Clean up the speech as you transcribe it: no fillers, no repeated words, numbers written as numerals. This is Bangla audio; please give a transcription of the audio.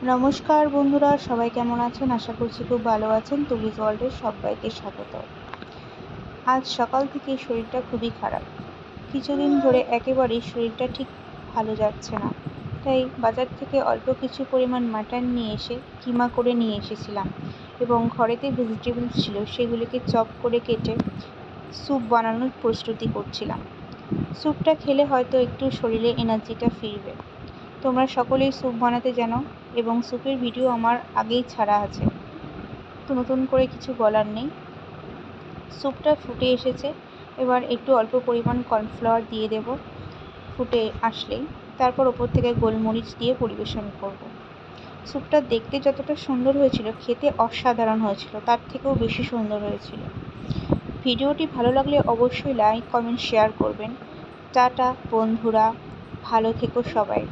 নমস্কার বন্ধুরা, সবাই কেমন আছেন? আশা করছি খুব ভালো আছেন। তুলিজ ওয়ার্ল্ডের সবাইকে স্বাগত। আজ সকাল থেকে শরীরটা খুবই খারাপ। কিছুদিন ধরে একেবারেই শরীরটা ঠিক ভালো যাচ্ছে না। তাই বাজার থেকে অল্প কিছু পরিমাণ মাটন নিয়ে এসে কিমা করে নিয়ে এসেছিলাম এবং ঘরেতে ভেজিটেবলস ছিল, সেগুলিকে চপ করে কেটে স্যুপ বানানোর প্রস্তুতি করছিলাম। স্যুপটা খেলে হয়তো একটু শরীরে এনার্জিটা ফিরবে। তোমরা সকলেই স্যুপ বানাতে জানো এবং স্যুপের ভিডিও আমার আগেই ছাড়া আছে, তো নতুন করে কিছু বলার নেই। স্যুপটা ফুটে এসেছে, এবার একটু অল্প পরিমাণ কর্নফ্লাওয়ার দিয়ে দেব ফুটে আসলেই। তারপর ওপর থেকে গোলমরিচ দিয়ে পরিবেশন করব। স্যুপটা দেখতে যতটা সুন্দর হয়েছিল, খেতে অসাধারণ হয়েছিল, তার থেকেও বেশি সুন্দর হয়েছিল। ভিডিওটি ভালো লাগলে অবশ্যই লাইক, কমেন্ট, শেয়ার করবেন। টাটা বন্ধুরা, ভালো থেকো সবাই।